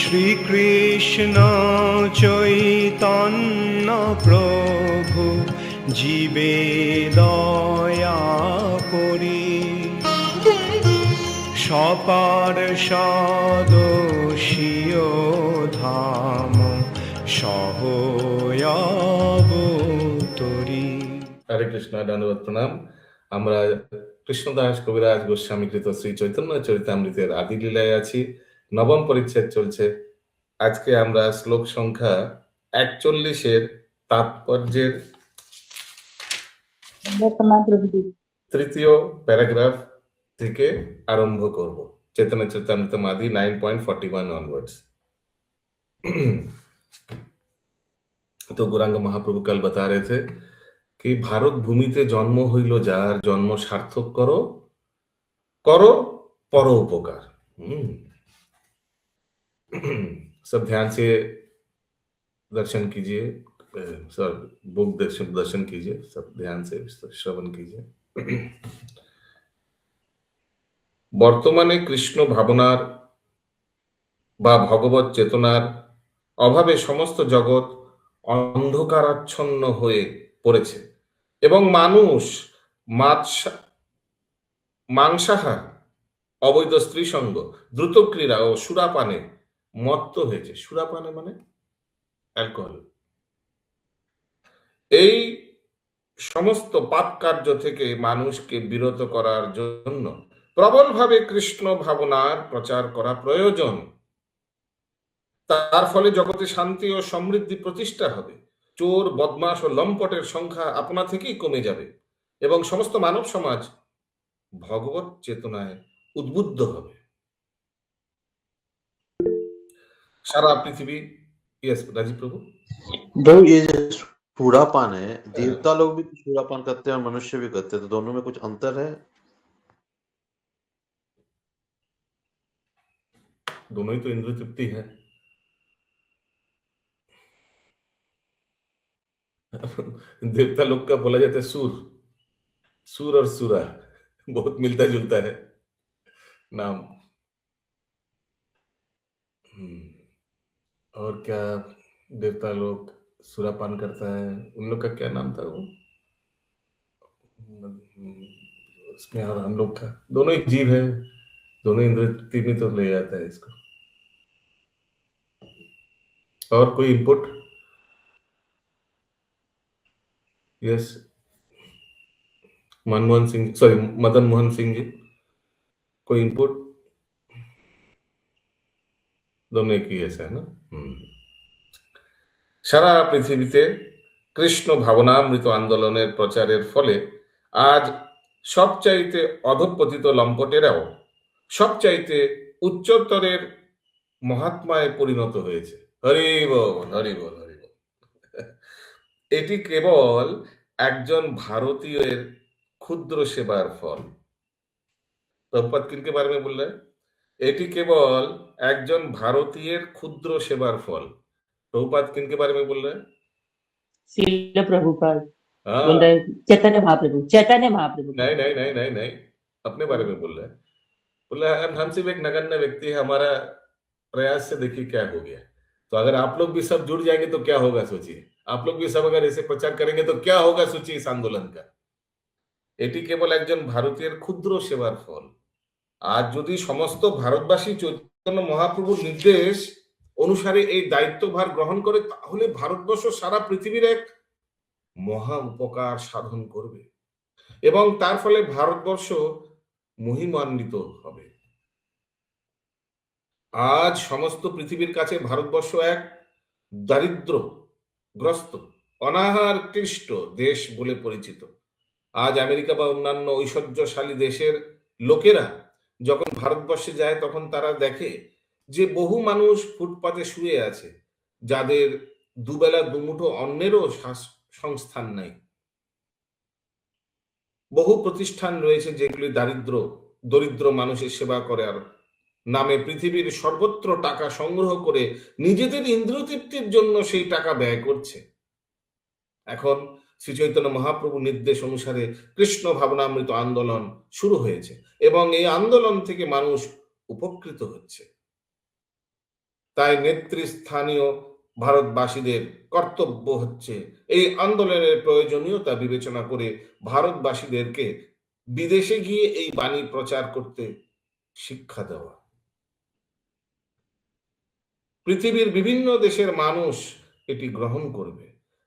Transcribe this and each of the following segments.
শ্রীকৃষ্ণ চৈতন্য প্রভু জীবে দয়া করি, সপার্ষদস্য ধাম সহয়াবতরি। হরে কৃষ্ণ, ধন্যবাদ, প্রণাম। আমরা কৃষ্ণদাস কবিরাজ গোস্বামী কৃত শ্রী চৈতন্য চরিতামৃতের আদি লীলায় আছি। নবম পরিচ্ছেদ চলছে। আজকে আমরা শ্লোক সংখ্যা 41-এর তাৎপর্যের তৃতীয় প্যারাগ্রাফ থেকে आरंभ করব। चैतन्य चरितामृत आदि 9.41 ऑनवर्ड्स। तो गौरांग महाप्रभु कल बता रहे थे कि भारत भूमिते जन्म हইল যার, जन्म सार्थक करो करो परोपकार। सब ध्यान से दर्शन कीजिए, सर बुक दर्शन कीजिए, सब ध्यान से श्रवण कीजिए। বর্তমানে কৃষ্ণ ভাবনার বা ভগবত চেতনার অভাবে সমস্ত জগৎ অন্ধকারাচ্ছন্ন হয়ে পড়েছে এবং মানুষ মাংসাহার, অবৈধ স্ত্রী সঙ্গ, দ্রুত ক্রীড়া ও সুরাপানে মত্ত হয়েছে। সুরাপানে মানে অ্যালকোহল। এই সমস্ত পাপ কার্য থেকে মানুষকে বিরত করার জন্য প্রবলভাবে কৃষ্ণ ভাবনার প্রচার করা প্রয়োজন। তার ফলে জগতে শান্তি ও সমৃদ্ধি প্রতিষ্ঠা হবে, চোর, বদমাশ ও লম্পটের সংখ্যা আপনা থেকেই কমে যাবে এবং সমস্ত মানব সমাজ ভগবত চেতনায় উদ্বুদ্ধ হবে। সারা পৃথিবী। यस राजीव प्रभु। भाई ये सूरापान है, देवता लोग भी सूरापान करते हैं और मनुष्य भी करते हैं, तो दोनों में कुछ अंतर है? दोनों ही तो इंद्रिय तृप्ति है। देवता लोग का बोला जाता है सूर, सूर और सुरा बहुत मिलता जुलता है नाम। और क्या देवता लोग सुरापान करता है, उन लोग का क्या नाम था वो उसमें, और हम लोग का दोनों ही जीव है, दोनों इंद्रिय में तो ले जाता है इसको। और कोई input? Yes Manmohan Singh, sorry Madan Mohan Singh ji, कोई इनपुट? दोनों एक ही ऐसा है ना। সারা পৃথিবীতে কৃষ্ণ ভাবনামৃত আন্দোলনের প্রচারের ফলে আজ সবচাইতে অধঃপতিত লম্পটেরাও সবচাইতে উচ্চতরের মহাত্মায় পরিণত হয়েছে। হরি বল, হরি বল, হরি বল। এটি কেবল একজন ভারতীয়ের ক্ষুদ্র সেবার ফল। প্রভুপাদ কিনকে বারে মে বললেন এটি কেবল একজন ভারতীয়ের ক্ষুদ্র সেবার ফল। प्रभुपाद किनके बारे में बोल रहे हैं? श्रील प्रभुपाद बोल रहे हैं, चैतन्य महाप्रभु। चैतन्य महाप्रभु नहीं नहीं नहीं नहीं नहीं, अपने बारे में बोल रहे हैं। बोल रहे हैं हम सिर्फ एक नगण्य व्यक्ति है, हमारा प्रयास से देखिए क्या हो गया। तो अगर आप लोग भी सब जुड़ जाएंगे तो क्या होगा सोचिए, आप लोग भी सब अगर ऐसे प्रचार करेंगे तो क्या होगा सोचिए इस आंदोलन का। এটি কেবল একজন ভারতীয়ের ক্ষুদ্র সেবার ফল। আজ যদি সমস্ত ভারতবাসী চৈতন্য মহাপ্রভুর নির্দেশ অনুসারে এই দায়িত্বভার গ্রহণ করে, তাহলে ভারতবর্ষ সারা পৃথিবীর এক মহা উপকার সাধন করবে এবং তার ফলে ভারতবর্ষ মহিমান্বিত হবে। আজ সমস্ত পৃথিবীর কাছে ভারতবর্ষ এক দারিদ্রগ্রস্ত, অনাহার ক্লিষ্ট দেশ বলে পরিচিত। আজ আমেরিকা বা অন্যান্য ঐশ্বর্যশালী দেশের লোকেরা যখন ভারতবর্ষে যায় তখন তারা দেখে যে বহু মানুষ ফুটপাতে শুয়ে আছে, যাদের দুবেলা দুমুঠো অন্নেরও সংস্থান নাই। বহু প্রতিষ্ঠান রয়েছে যেগুলি দরিদ্র মানুষের সেবা করার নামে পৃথিবীর সর্বত্র টাকা সংগ্রহ করে নিজেদের ইন্দ্রিয় তৃপ্তির জন্য সেই টাকা ব্যয় করছে। এখন শ্রী চৈতন্য মহাপ্রভুর নির্দেশ অনুসারে কৃষ্ণ ভাবনামৃত আন্দোলন শুরু হয়েছে এবং এই আন্দোলন থেকে মানুষ উপকৃত হচ্ছে। তাই নেতৃস্থানীয় ভারতবাসীদের কর্তব্য হচ্ছে এই আন্দোলনের প্রয়োজনীয়তা বিবেচনা করে ভারতবাসীদেরকে বিদেশে গিয়ে এই বাণী প্রচার করতে শিক্ষা দেওয়া। পৃথিবীর বিভিন্ন দেশের মানুষ এটি গ্রহণ করবে।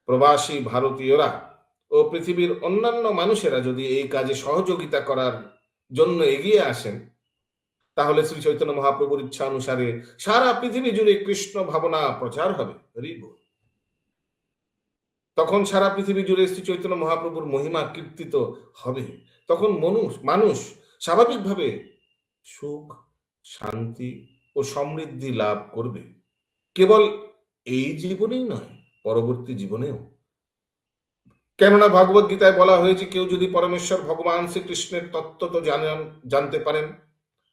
প্রবাসী ভারতীয়রা ও পৃথিবীর অন্যান্য মানুষেরা যদি এই কাজে সহযোগিতা করার জন্য এগিয়ে আসেন, তাহলে শ্রী চৈতন্য মহাপ্রভুর ইচ্ছা অনুসারে সারা পৃথিবী জুড়ে কৃষ্ণ ভাবনা প্রচার হবে। তখন সারা পৃথিবী জুড়ে শ্রী চৈতন্য মহাপ্রভুর মহিমা কীর্তিত হবে। তখন মানুষ স্বাভাবিকভাবে সুখ, শান্তি ও সমৃদ্ধি লাভ করবে, কেবল এই জীবনেই নয়, পরবর্তী জীবনেও। কেননা ভগবত গীতায় বলা হয়েছে, কেউ যদি পরমেশ্বর ভগবান শ্রীকৃষ্ণের তত্ত্ব জানতে পারেন,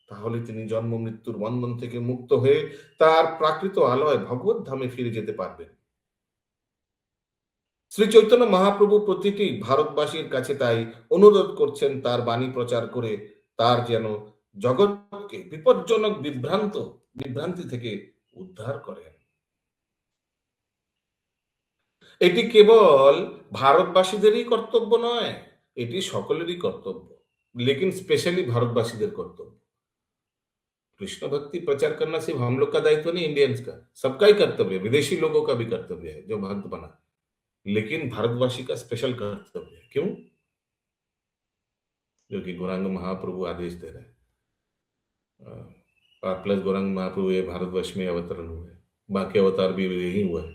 তাহলে তিনি জন্ম মৃত্যুর বন্ধন থেকে মুক্ত হয়ে তার প্রাকৃত আলয় ভগবত ধামে ফিরে যেতে পারবেন। শ্রী চৈতন্য মহাপ্রভু প্রতিটি ভারতবাসীর কাছে তাই অনুরোধ করছেন, তার বাণী প্রচার করে তার যেন জগৎকে বিপজ্জনক বিভ্রান্তি থেকে উদ্ধার করেন। এটি কেবল ভারতবাসীদেরই কর্তব্য নয়, এটি সকলেরই কর্তব্য, लेकिन स्पेशली भारतवासीদের কর্তব্য। कृष्ण भक्ति प्रचार करना सिर्फ हम लोग का दायित्व नहीं, इंडियंस का, सबका ही कर्तव्य है, विदेशी लोगों का भी कर्तव्य है जो भक्त बना, लेकिन भारतवासी का स्पेशल कर्तव्य है। क्यों? जो कि गौरांग महाप्रभु आदेश दे रहे हैं, और प्लस गौरांग महाप्रभु ये भारतवर्ष में अवतरण हुए, बाकी अवतार भी यही हुआ है।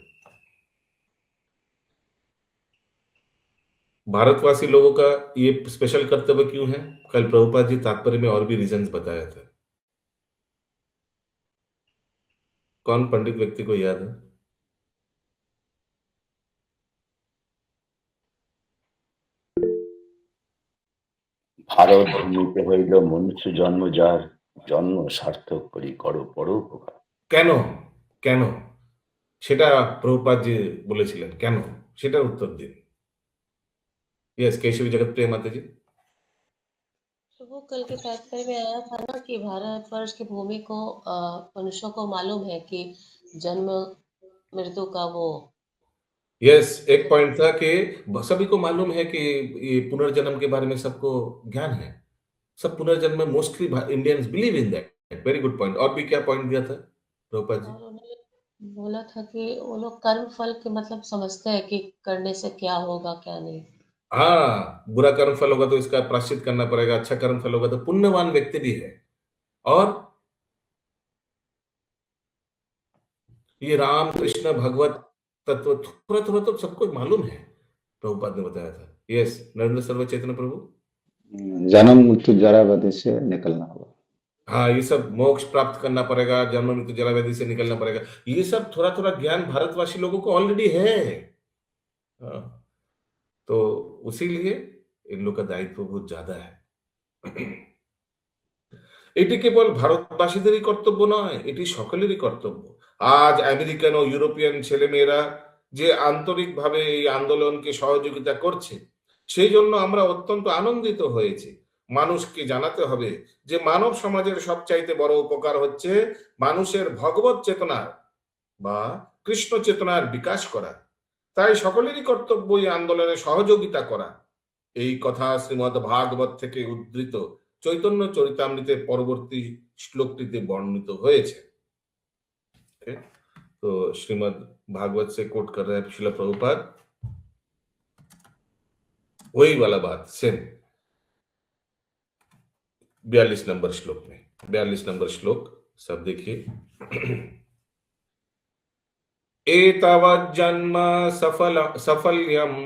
भारतवासी लोगों का ये स्पेशल कर्तव्य क्यों है? कल प्रभुपाद जी तात्पर्य में और भी रीजंस बताया था। कौन पंडित व्यक्ति को याद है? ভারত ভূমিতে হইল মনুষ্য জন্ম, যার জন্ম সার্থক করি করো পরোপকার। কেন কেন সেটা প্রভুপাদ জি বলেছিলেন, কেন সেটার উত্তর দিন। यस, केशवी जगत प्रिय माता जी। तो वो कल के तात्पर्य में आया था ना कि भारतवर्ष की भूमि को मनुष्यों को मालूम है कि जन्म मृत्यु का वो यस, एक पॉइंट था कि सभी को मालूम है कि ये पुनर्जन्म के बारे में सबको ज्ञान है, सब पुनर्जन्म में mostly Indians believe in that. Very good point. और भी क्या पॉइंट दिया था प्रभुपाद जी? और उन्होंने बोला था कि वो लोग कर्म फल के मतलब समझते हैं कि करने से क्या होगा क्या नहीं। हाँ, बुरा कर्म फल होगा तो इसका प्रायश्चित करना पड़ेगा, अच्छा कर्म फल होगा तो पुण्यवान व्यक्ति भी है। और ये राम कृष्ण भगवत तत्व थोड़ा थोड़ा तो सबको मालूम है, प्रभुपाद ने बताया था। यस, नरेंद्र सर्व चैतन्य प्रभु। जन्म मृत्यु जरा व्याधि से निकलना होगा। हाँ, ये सब मोक्ष प्राप्त करना पड़ेगा, जन्म मृत्यु जरा व्याधि से निकलना पड़ेगा, ये सब थोड़ा थोड़ा ज्ञान भारतवासी लोगों को ऑलरेडी है। तो उसीलिए इन लोग का दायित्व बहुत ज्यादा है। এটি কেবল ভারতবাসীদেরই কর্তব্য নয়, এটি সকলেরই কর্তব্য। আজ আমেরিকান ও ইউরোপিয়ান ছেলেমেয়েরা যে আন্তরিকভাবে এই আন্দোলনকে সহযোগিতা করছে, সেই জন্য আমরা অত্যন্ত আনন্দিত হয়েছি। মানুষকে জানাতে হবে যে মানব সমাজের সবচাইতে বড় উপকার হচ্ছে মানুষের ভগবত চেতনার বা কৃষ্ণ চেতনার বিকাশ করা। তাই সকলেরই কর্তব্য এই আন্দোলনে সহযোগিতা করা। এই কথা শ্রীমদ্ ভাগবত থেকে উদ্ধৃত চৈতন্য চরিতামৃতের পরবর্তী শ্লোকটিতে বর্ণিত হয়েছে। तो श्रीमद् भागवत से कोट कर रहे हैं श्रील प्रभुपाद, वही वाला बात सेम 42 नंबर श्लोक में। 42 नंबर श्लोक सब देखिए। एतावज्जन्म सफल्यम्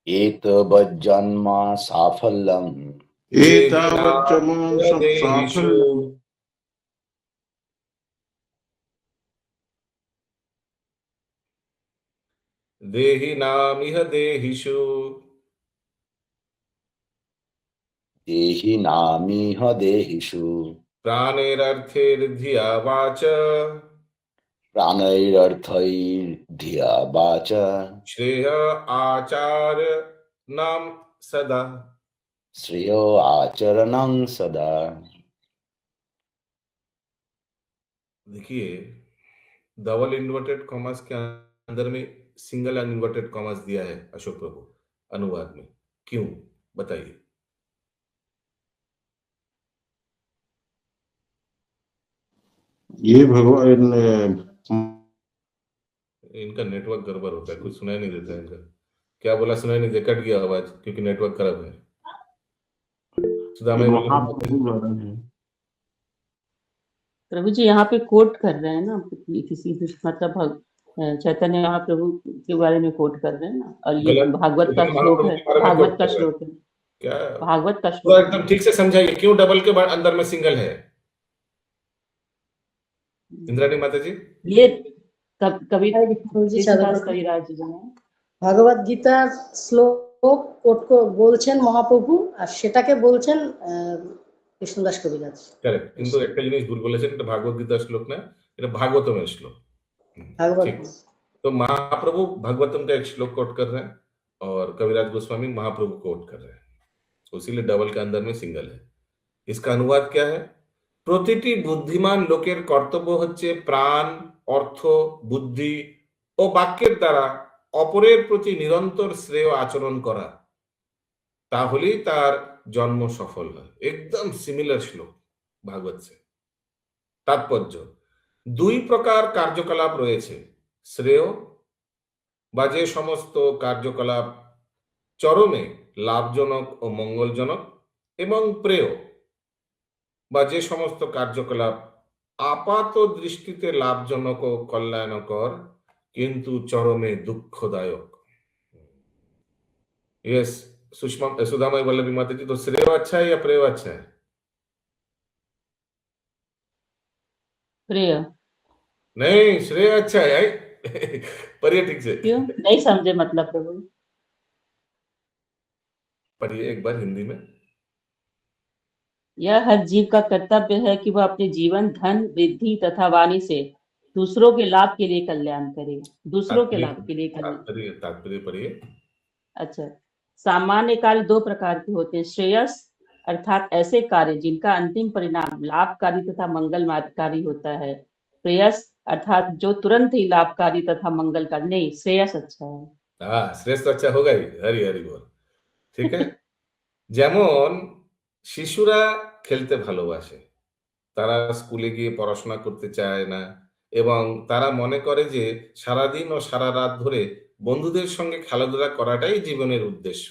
एतवज्जन्म साफल्यम् देहिनामिह देहिषु देहिनामिह देहिषु प्राणैरर्थैर्धिया वाच प्राणैरर्थैर्धिया वाच श्रेय आचार्यणां सदा श्रेयो आचरणं सदा। देखिए, डबल इन्वर्टेड कॉमास के अंदर में सिंगल इन्वर्टेड कॉमास दिया है अशोक प्रभु अनुवाद में, क्यों बताइए? ये भगवान इनका नेटवर्क गड़बड़ होता है, कुछ सुनाई नहीं देता है इनका। क्या बोला सुनाई नहीं दे, कट गया आवाज क्योंकि नेटवर्क खराब है। सुदामा बोले महाप्रभु द्वारा है। प्रभु जी यहाँ पे कोट कर रहे हैं ना किसी मतलब चैतन्य महाप्रभु के बारे में कोट कर रहे हैं ना, और ये गलत भागवत का श्लोक है, भागवत का श्लोक है, क्या भागवत का तो श्लोक एकदम ठीक से समझाइए, क्यों डबल के बाद अंदर में सिंगल है? इंद्राणी माता जी, ये कविता প্রভুজি कृष्णदास সাধু कविराज जी ने ভগবত গীতার শ্লোক কোট বলছেন মহাপ্রভু, আর সেটাকে বলছেন কৃষ্ণদাস কবিরাজ। কারেক্ট, কিন্তু একটা জিনিস ভুল বলেছেন, এটা ভাগবত গীতার শ্লোক না, এটা भागवतम श्लोक। ভাগবত ठीक, तो महाप्रभु भागवतम का एक श्लोक कोट कर रहे हैं और कविराज गोस्वामी महाप्रभु कोट कर रहे हैं, तो इसीलिए डबल के अंदर में सिंगल है। इसका अनुवाद क्या है? প্রতিটি বুদ্ধিমান লোকের কর্তব্য হচ্ছে প্রাণ, অর্থ, বুদ্ধি ও বাক্যের দ্বারা অপরের প্রতি নিরন্তর শ্রেয় আচরণ করা, তাহলেই তার জন্ম সফল হয়। একদম সিমিলার শ্লোক ভাগবত সে। তাৎপর্য, দুই প্রকার কার্যকলাপ রয়েছে, শ্রেয় বা যে সমস্ত কার্যকলাপ চরমে লাভজনক ও মঙ্গলজনক, এবং প্রেয় বা যে সমস্ত কার্যকলাপ আপাত দৃষ্টিতে লাভজনক ও কল্যাণকর কিন্তু চরমে দুঃখদায়ক। यस, सुषमा सुदामा वल्लभी माता जी, तो श्रेय अच्छा है या प्रेय अच्छा है? प्रिय नहीं, श्रेय अच्छा है। पढ़िए ठीक से, क्यों नहीं समझे मतलब प्रभु? पढ़िए एक बार हिंदी में। यह हर जीव का कर्तव्य है कि वह अपने जीवन, धन, वृद्धि तथा वाणी से दूसरों के लाभ के लिए कल्याण करे, दूसरों के लाभ के लिए कल्याण। तात्पर्य पढ़िए। अच्छा, सामान्य कार्य दो प्रकार के होते हैं, श्रेयस अर्थात ऐसे कार्य जिनका अंतिम परिणाम लाभकारी तथा मंगलकारी होता है, प्रेयस अर्थात जो तुरंत ही लाभकारी तथा मंगलकारी। नहीं, श्रेयस अच्छा है। हाँ, श्रेष्ठ अच्छा होगा ही, हरि हरि बोल। ठीक है, যেমন শিশুরা খেলতে ভালোবাসে, তারা স্কুলে গিয়ে পড়াশোনা করতে চায় না এবং তারা মনে করে যে সারাদিন ও সারা রাত ধরে বন্ধুদের সঙ্গে খেলাধুলা করাটাই জীবনের উদ্দেশ্য।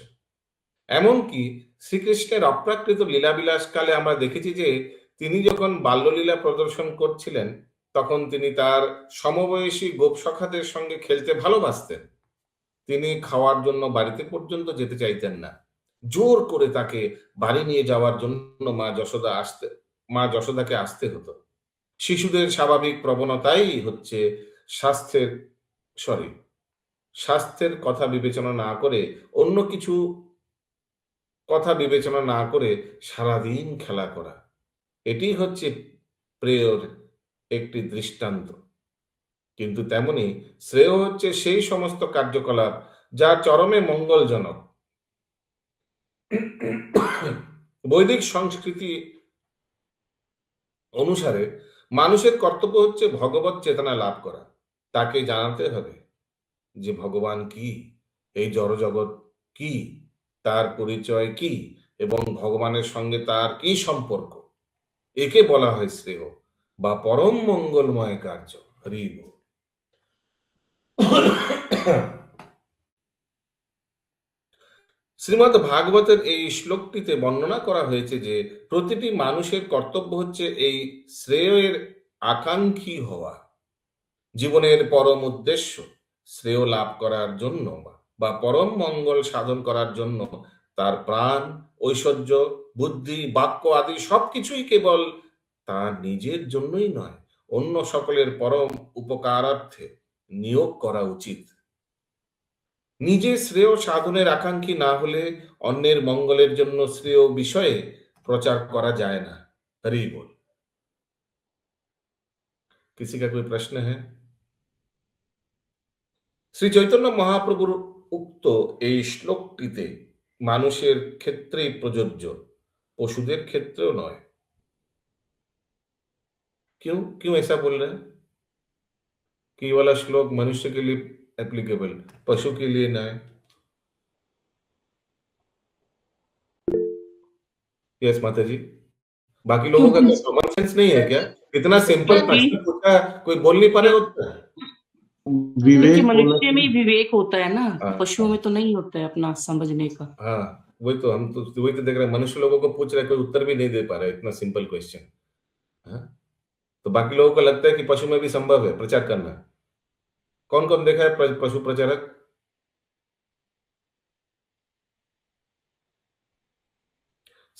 এমনকি শ্রীকৃষ্ণের অপ্রাকৃত লীলাবিলাস কালে আমরা দেখেছি যে তিনি যখন বাল্যলীলা প্রদর্শন করছিলেন তখন তিনি তার সমবয়সী গোপসখাদের সঙ্গে খেলতে ভালোবাসতেন। তিনি খাওয়ার জন্য বাড়িতে পর্যন্ত যেতে চাইতেন না, জোর করে তাকে বাড়ি নিয়ে যাওয়ার জন্য মা যশোদাকে আসতে হতো। শিশুদের স্বাভাবিক প্রবণতাই হচ্ছে স্বাস্থ্যের কথা বিবেচনা না করে, অন্য কিছু কথা বিবেচনা না করে সারাদিন খেলা করা। এটি হচ্ছে প্রেয়ের একটি দৃষ্টান্ত। কিন্তু তেমনি শ্রেয় হচ্ছে সেই সমস্ত কার্যকলাপ যা চরমে মঙ্গলজনক। বৈদিক সংস্কৃতি অনুসারে মানুষের কর্তব্য হচ্ছে ভগবত চেতনা লাভ করা, তাকে জানাতে হবে যে ভগবান কি, এই জড়জগৎ কি, তার পরিচয় কি এবং ভগবানের সঙ্গে তার কি সম্পর্ক। একে বলা হয় শ্রেয় বা পরম মঙ্গলময় কার্য। হরি বল। শ্রীমদ্ ভাগবতের এই শ্লোকটিতে বর্ণনা করা হয়েছে যে প্রতিটি মানুষের কর্তব্য হচ্ছে এই শ্রেয়ের আকাঙ্ক্ষী হওয়া। জীবনের পরম উদ্দেশ্য শ্রেয় লাভ করার জন্য বা পরম মঙ্গল সাধন করার জন্য তার প্রাণ, ঐশ্বর্য, বুদ্ধি, বাক্য আদি সবকিছুই কেবল তার নিজের জন্যই নয়, অন্য সকলের পরম উপকারার্থে নিয়োগ করা উচিত। নিজে শ্রেয় সাধনের আকাঙ্ক্ষী না হলে অন্যের মঙ্গলের জন্য শ্রেয় বিষয়ে প্রচার করা যায় না। হরি बोल। किसी का कोई प्रश्न है? শ্রী চৈতন্য মহাপ্রভুর উক্ত এই শ্লোকটিতে মানুষের ক্ষেত্রেই প্রযোজ্য, পশুদের ক্ষেত্রেও নয়। क्यों ऐसा बोल रहे हैं कि ये वाला श्लोक मनुष्य के लिए एप्लीकेबल, पशु के लिए ना है? यस माता जी, बाकी लोगों का क्योंकि कॉमन सेंस नहीं है क्या? इतना सिंपल प्रश्न पूछा, कोई बोल नहीं पा रहे होता है। क्योंकि विवेक मनुष्य में ही विवेक होता है ना, हाँ। पशुओं में तो नहीं होता है अपना समझने का। हाँ, वही तो देख रहे हैं, मनुष्य लोगों को पूछ रहे हैं, कोई उत्तर भी नहीं दे पा रहा है, इतना सिंपल क्वेश्चन। हाँ? तो बाकी लोगों को लगता है कि पशु में भी संभव है प्रचार करना। कौन कौन देखा है पशु प्रचारक?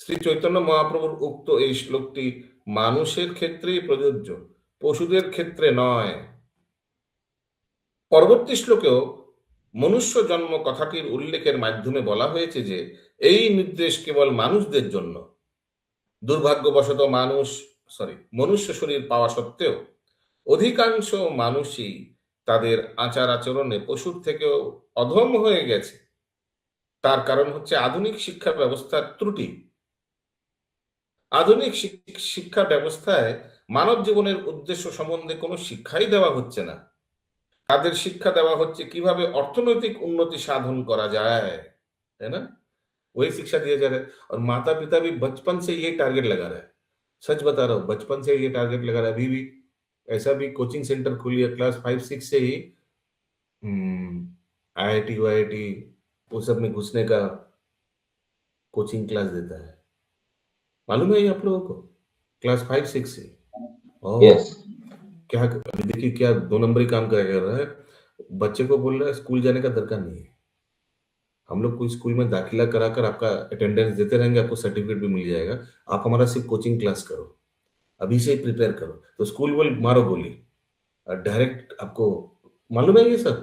শ্রী চৈতন্য মহাপ্রভুর উক্ত এই শ্লোকটি মানুষের ক্ষেত্রেই প্রযোজ্য, পশুদের ক্ষেত্রে নয়। পরবর্তী শ্লোকেও মনুষ্য জন্ম কথাটির উল্লেখের মাধ্যমে বলা হয়েছে যে এই নির্দেশ কেবল মানুষদের জন্য। দুর্ভাগ্যবশত মনুষ্য শরীর পাওয়া সত্ত্বেও অধিকাংশ মানুষই তাদের আচার আচরণে পশুর থেকেও অধম হয়ে গেছে। তার কারণ হচ্ছে আধুনিক শিক্ষা ব্যবস্থার ত্রুটি। আধুনিক শিক্ষা ব্যবস্থায় মানব জীবনের উদ্দেশ্য সম্বন্ধে কোনো শিক্ষাই দেওয়া হচ্ছে না। তাদের শিক্ষা দেওয়া হচ্ছে কিভাবে অর্থনৈতিক উন্নতি সাধন করা যায়, है ना? वही शिक्षा दिया जा रहा है। और माता पिता भी बचपन से ये टारगेट लगा रहा है, सच बता रहा हूँ, बचपन से ये टारगेट लगा रहा है। अभी भी ऐसा भी कोचिंग सेंटर खुली है, क्लास 5-6 से ही IIT WIIT वो सब में घुसने का कोचिंग क्लास देता है। मालूम है ये आप लोगों को? क्लास 5-6 से। और यस क्या अभी देखिए क्या 2 नंबरी काम कर रहा है। बच्चे को बोल रहा है स्कूल जाने का दरकार नहीं है, हम लोग कोई स्कूल में दाखिला कराकर आपका अटेंडेंस देते रहेंगे, आपको सर्टिफिकेट भी मिल जाएगा, आप हमारा सिर्फ कोचिंग क्लास करो, अभी से ही प्रिपेयर करो। तो स्कूल बोल मारो गोली, डायरेक्ट आपको मालूम है ये सब।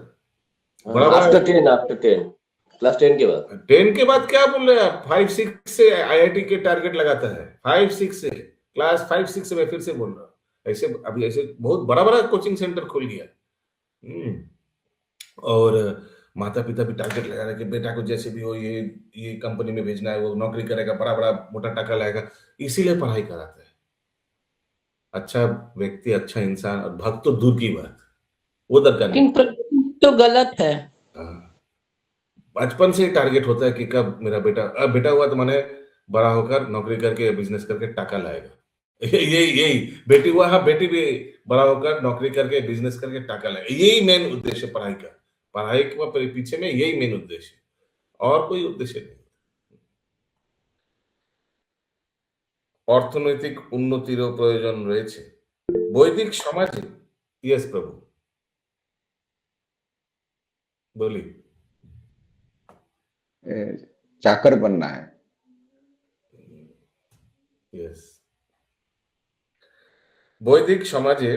बड़ा आफ्टर 10 क्लास 10 के बाद 10 के बाद क्या बोल रहे हैं आप? 5-6 से IIT के टारगेट लगाता है, 5-6 से, क्लास 5-6 से। मैं फिर से बोल रहा हूँ, ऐसे अभी ऐसे बहुत बड़ा बड़ा कोचिंग सेंटर खुल गया। और माता पिता भी टारगेट लगा रहे हैं कि बेटा को जैसे भी हो ये कंपनी में भेजना है, वो नौकरी करेगा, बड़ा बड़ा मोटा टाका लाएगा, इसीलिए पढ़ाई कराता है। अच्छा व्यक्ति, अच्छा इंसान और भक्त तो दूर की बात, वो दरकार नहीं। तो गलत है। बचपन से टारगेट होता है कि कब मेरा बेटा हुआ तो माने बड़ा होकर नौकरी करके बिजनेस करके टाका लाएगा। यही बेटी हुआ, हाँ बेटी भी बड़ा होकर नौकरी करके बिजनेस करके टाका लाएगा। यही मेन उद्देश्य पढ़ाई का, पढ़ाई के पीछे में यही मेन उद्देश्य, और कोई उद्देश्य नहीं। অর্থনৈতিক উন্নতিরও প্রয়োজন রয়েছে বৈদিক সমাজে। ইয়েস প্রভু, বলি। चाकर बनना है। ইয়েস, বৈদিক সমাজে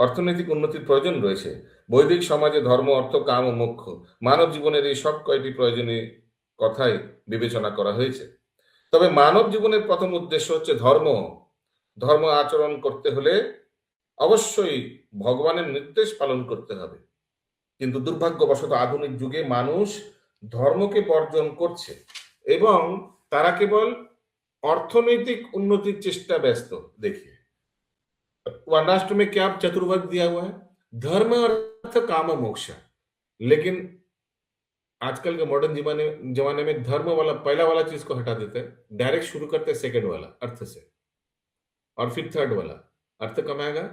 অর্থনৈতিক উন্নতির প্রয়োজন রয়েছে। বৈদিক সমাজে ধর্ম, অর্থ, কাম ও মোক্ষ মানব জীবনের এই সব কয়টি প্রয়োজনীয় কথাই বিবেচনা করা হয়েছে। তবে মানব জীবনের প্রথম উদ্দেশ্য হচ্ছে ধর্ম আচরণ করতে হলে অবশ্যই ভগবানের নির্দেশ পালন করতে হবে। কিন্তু দুর্ভাগ্যবশত আধুনিক যুগে মানুষ ধর্মকে বর্জন করছে এবং তারা কেবল অর্থনৈতিক উন্নতির চেষ্টা ব্যস্ত। देखिए वर्णाश्रम में क्या चतुर्वर्ग दिया हुआ है? धर्म, अर्थ, काम, मोक्ष। लेकिन आजकल के मॉडर्न जमाने में धर्म वाला पहला वाला चीज को हटा देते हैं, डायरेक्ट शुरू करते हैं सेकंड वाला अर्थ से, और फिर थर्ड वाला अर्थ कमाएगा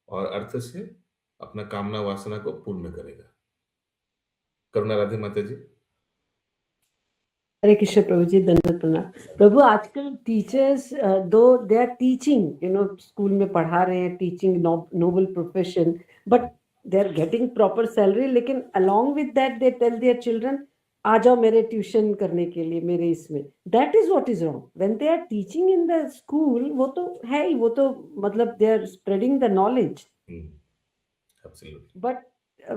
और अर्थ से अपना कामना वासना को पूर्ण करेगा। करुणा राधे माता जी। हरे कृष्ण प्रभु जी, दंडवत प्रणाम। प्रभु आजकल टीचर्स दो दे आर टीचिंग, स्कूल में पढ़ा रहे हैं, teaching noble profession, but they are getting proper salary, लेकिन along with that they tell their children आ जाओ मेरे ट्यूशन करने के लिए, मेरे इसमें। That is what is wrong. When they are teaching in the school, वो तो है ही, वो तो मतलब they are spreading the knowledge, but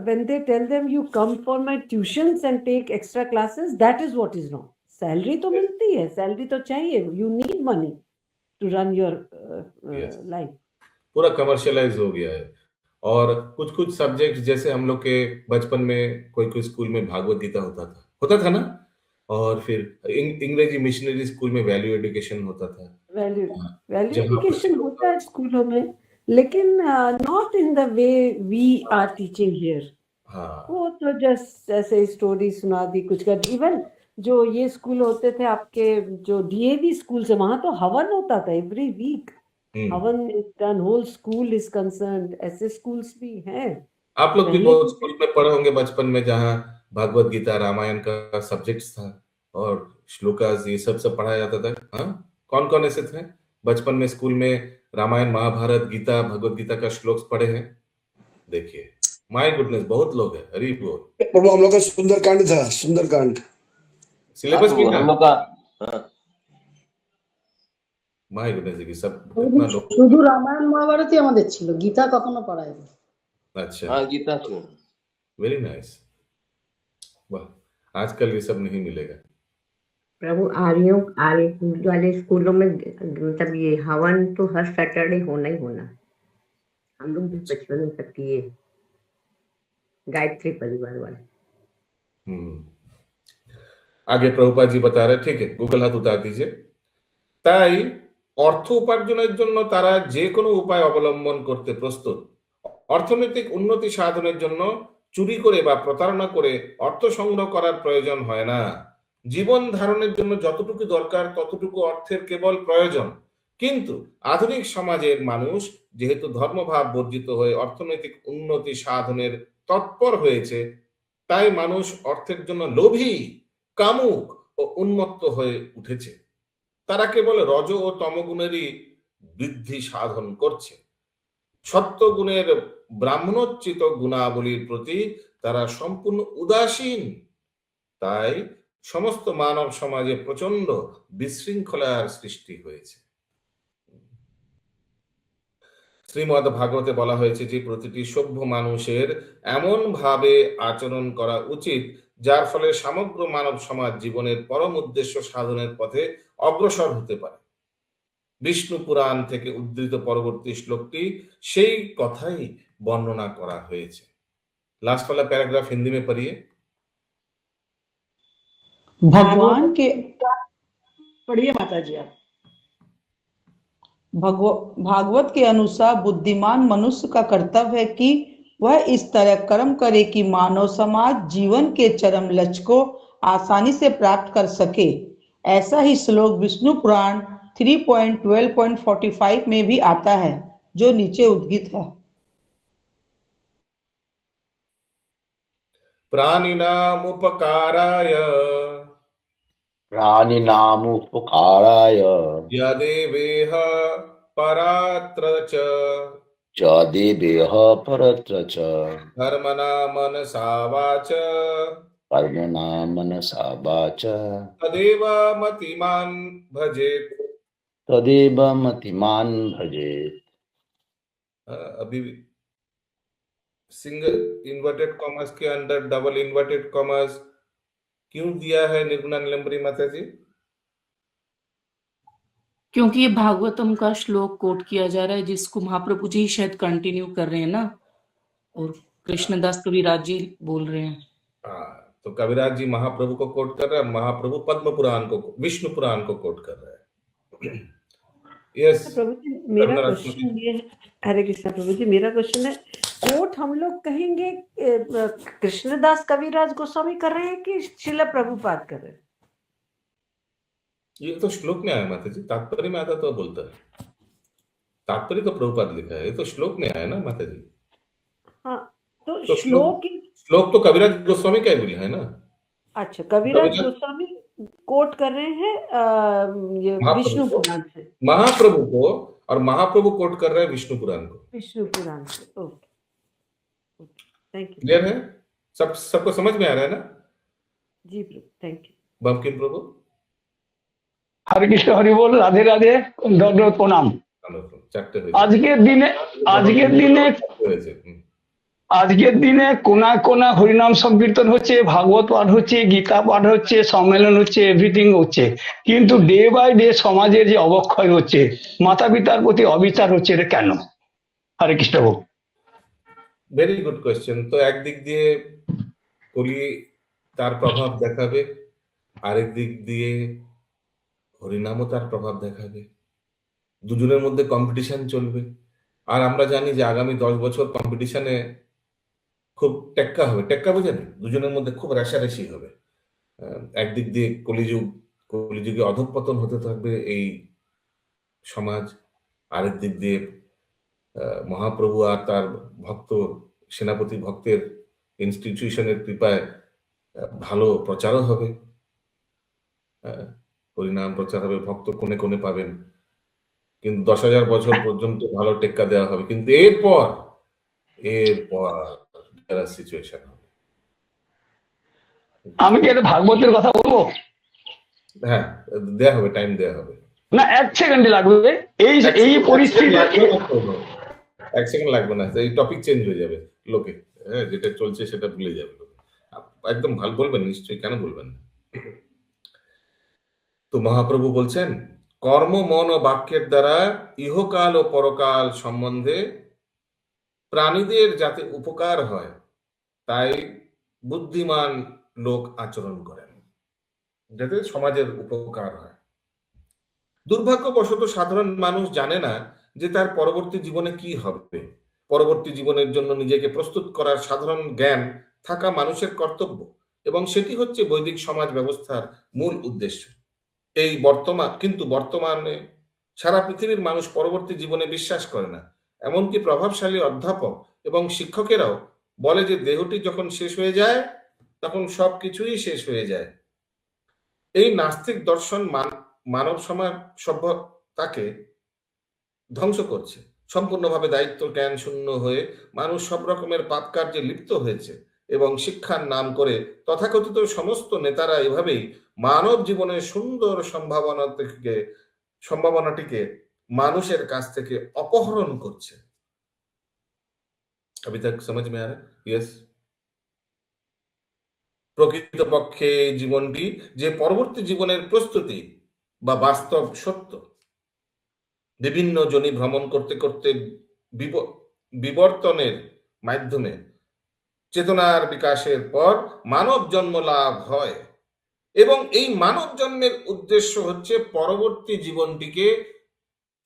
when they tell them you come for my tuitions and take extra classes, that is what is wrong. Salary तो मिलती है, salary तो चाहिए, you need money to run your life. पूरा commercialise हो गया है। और कुछ सब्जेक्ट जैसे हम लोग के बचपन में कोई स्कूल में भागवत गीता होता था ना, और फिर अंग्रेजी मिशनरी स्कूल में वैल्यू एजुकेशन होता था। वैल्यू एजुकेशन होता होता है स्कूलों में, लेकिन not in the way we are teaching here. हाँ वो तो जस्ट ऐसे स्टोरी सुना दी, कुछ कर। इवन जो ये स्कूल होते थे आपके, जो डीएवी स्कूल से, वहां तो हवन होता था every week. Havan is done, whole school is concerned. ऐसे स्कूल्स भी हैं आप लोग भी कहीं बहुत स्कूल में पढ़े होंगे बचपन में, जहाँ भगवत गीता रामायण का सब्जेक्ट था और श्लोकास ये सब पढ़ाया जाता था। हाँ, कौन कौन ऐसे थे बचपन में स्कूल में रामायण महाभारत गीता भगवत गीता का श्लोक पढ़े हैं? देखिए, माय गुडनेस, बहुत लोग हैं। हरी बोल। प्रभु हम लोग का सुंदरकांड था, सुंदरकांड सिलेबस में हम लोग का हाँ, माय गुडनेस की सब इतना लोग। শুধু রামায়ণ মহাভারতই আমাদের ছিল, গীতা কখনো পড়ায়নি। अच्छा, हाँ गीता सुन। Very nice. वाह, आजकल ये सब नहीं मिलेगा। प्रभु आर्य वाले स्कूलों में मतलब ये हवन तो हर सैटरडे होना ही होना। हम लोग भी बचपन में सब किए, गायत्री परिवार वाले। आगे प्रभुपाद जी बता रहे, ठीक है, गूगल हाथ उतार दीजिए। তাই অর্থ উপার্জনের জন্য তারা যে কোনো উপায় অবলম্বন করতে প্রস্তুত। অর্থনৈতিক উন্নতি সাধনের জন্য চুরি করে বা প্রতারণা করে অর্থ সংগ্রহ করার প্রয়োজন হয় না। জীবন ধারণের জন্য যতটুকু দরকার ততটুকু অর্থের কেবল প্রয়োজন। কিন্তু আধুনিক সমাজের মানুষ যেহেতু ধর্মভাব বর্জিত হয়ে অর্থনৈতিক উন্নতি সাধনের তৎপর হয়েছে, তাই মানুষ অর্থের জন্য লোভী, কামুক ও উন্মত্ত হয়ে উঠেছে। তারা কেবল রজ ও তমগুণেরই বৃদ্ধি সাধন করছে। সত্যগুণের ব্রাহ্মণোচ্চিত গুণাবলীর প্রতি তারা সম্পূর্ণ উদাসীন। তাই সমস্ত মানব সমাজে প্রচন্ড বিশৃঙ্খলার সৃষ্টি হয়েছে। শ্রীমদ ভাগবতে বলা হয়েছে যে প্রতিটি সভ্য মানুষের এমন ভাবে আচরণ করা উচিত যার ফলে সমগ্র মানব সমাজ জীবনের পরম উদ্দেশ্য সাধনের পথে অগ্রসর হতে পারে। विष्णु पुराण থেকে উদ্ধৃত পরবর্তী শ্লোকটি সেই কথাই বর্ণনা করা হয়েছে। लास्ट वाला पैराग्राफ हिंदी में पढ़िए। भगवान के पढ़िए माता जी आप। भागवत के अनुसार बुद्धिमान मनुष्य का कर्तव्य है कि वह इस तरह कर्म करे कि मानव समाज जीवन के चरम लक्ष्य को आसानी से प्राप्त कर सके। ऐसा ही श्लोक विष्णु पुराण 3.12.45 में भी आता है, जो नीचे उद्धृत है। प्राणिनामुपकाराय यदेवेह परात्र च धर्मना मनसा वाच तदेव मतिमान् भजेत्। अभी सिंगल इन्वर्टेड कॉमर्स के अंदर डबल इन्वर्टेड कॉमर्स क्यों दिया है निर्गुणा नीलम्बरी माता जी? क्योंकि ये भागवतम का श्लोक कोट किया जा रहा है, जिसको महाप्रभु जी शायद कंटिन्यू कर रहे हैं ना, और कृष्णदास कविराज जी बोल रहे हैं। तो कविराज जी महाप्रभु को कोट कर रहे हैं, महाप्रभु पद्म पुराण को, विष्णु पुराण को कोट कर रहे हैं। यस प्रभु जी, मेरा क्वेश्चन ये है, हरे कृष्णा प्रभु जी, मेरा क्वेश्चन है, कोट हम लोग कहेंगे कृष्णदास कविराज गोस्वामी कर रहे हैं कि श्रील प्रभुपाद कर रहे हैं? ये तो श्लोक में आया माता जी, तात्पर्य में आता तो बोलता है। तात्पर्य तो प्रभुपाद लिखा है, ये तो श्लोक में आया ना माता जी। हाँ, तो श्लोक तो कविराज गोस्वामी का ही है ना। अच्छा, कविराज गोस्वामी कोट कर रहे हैं ये विष्णु पुराण से, महाप्रभु को, और महाप्रभु कोट कर रहे हैं विष्णु पुराण को, विष्णु पुराण से। Okay, thank you. क्लियर है? सबको समझ में आ रहा है ना? जी प्रभु, थैंक यू। बंकिम प्रभु। हरे कृष्ण, हरि बोल, राधे राधे, दंडवत प्रणाम। আজকের দিনে কোনা কোনা হরিনাম সংকীর্তন হচ্ছে, ভাগবত পাঠ হচ্ছে, গীতা পাঠ হচ্ছে, সম্মেলন হচ্ছে, এভরিথিং হচ্ছে, কিন্তু ডে বাই ডে সমাজের যে অবক্ষয় হচ্ছে, মাতা পিতার প্রতি অবিচার হচ্ছে, এটা কেন? Hare Krishna. Very good question. তো একদিক দিয়ে কলি তার প্রভাব দেখাবে, আরেক দিক দিয়ে হরিনামও তার প্রভাব দেখাবে। দুজনের মধ্যে কম্পিটিশন চলবে। আর আমরা জানি যে আগামী 10 বছর কম্পিটিশনে খুব টেক্কা হবে। টেক্কা বোঝেন? দুজনের মধ্যে খুব রেষারেষি হবে। একদিক দিয়ে কলিযুগে অধঃপতন হতে থাকবে এই সমাজ, আরেক দিক দিয়ে মহাপ্রভু আর তার ভক্ত সেনাপতি ভক্তের ইনস্টিটিউশনের কৃপায় ভালো প্রচারও হবে, হরিনাম প্রচার হবে, ভক্ত কোণে কোণে পাবেন, কিন্তু 10,000 বছর পর্যন্ত ভালো টেক্কা দেওয়া হবে। কিন্তু এরপর সিচুয়েশন হবে। আমি কি একটা ভাগবতের কথা বলবো? হ্যাঁ, দেয়া হবে, টাইম দেয়া হবে। না, 1 সেকেন্ড লাগবে। এই পরিস্থিতি 1 সেকেন্ড লাগবে না, এই টপিক চেঞ্জ হয়ে যাবে, লোকে যেটা চলছে সেটা ভুলে যাবে লোকে। একদম ভালো বলবেন, নিশ্চয়ই, কেন বলবেন না? তো মহাপ্রভু বলছেন, কর্ম মন ও বাক্যের দ্বারা ইহকাল ও পরকাল সম্বন্ধে প্রাণীদের যাতে উপকার হয় তাই বুদ্ধিমান লোক আচরণ করেন, যাতে সমাজের উপকার হয়। দুর্ভাগ্যবশত সাধারণ মানুষ জানে না যে তার পরবর্তী জীবনে কি হবে। পরবর্তী জীবনের জন্য নিজেকে প্রস্তুত করার সাধারণ জ্ঞান থাকা মানুষের কর্তব্য, এবং সেটি হচ্ছে বৈদিক সমাজ ব্যবস্থার মূল উদ্দেশ্য। কিন্তু বর্তমানে সারা পৃথিবীর মানুষ পরবর্তী জীবনে বিশ্বাস করে না। এমনকি প্রভাবশালী অধ্যাপক এবং শিক্ষকেরাও বলে যে দেহটি যখন শেষ হয়ে যায় তখন সবকিছুই শেষ হয়ে যায়। এই নাস্তিক দর্শন মানব সমাজ সভ্যতাকে ধ্বংস করছে। সম্পূর্ণভাবে দায়িত্ব জ্ঞান শূন্য হয়ে মানুষ সব রকমের পাপ কার্যে লিপ্ত হয়েছে, এবং শিক্ষার নাম করে তথাকথিত সমস্ত নেতারা এভাবেই মানব জীবনের সুন্দর সম্ভাবনাটিকে মানুষের কাছ থেকে অপহরণ করছে। अभी तक समझ में आ रहा है? यस। প্রকৃতপক্ষে জীবনটি যে পরবর্তী জীবনের প্রস্তুতি বা বাস্তব সত্য, বিভিন্ন জনি ভ্রমণ করতে করতে বিবর্তনের মাধ্যমে চেতনার বিকাশের পর মানব জন্ম লাভ হয়, এবং এই মানব জন্মের উদ্দেশ্য হচ্ছে পরবর্তী জীবনটিকে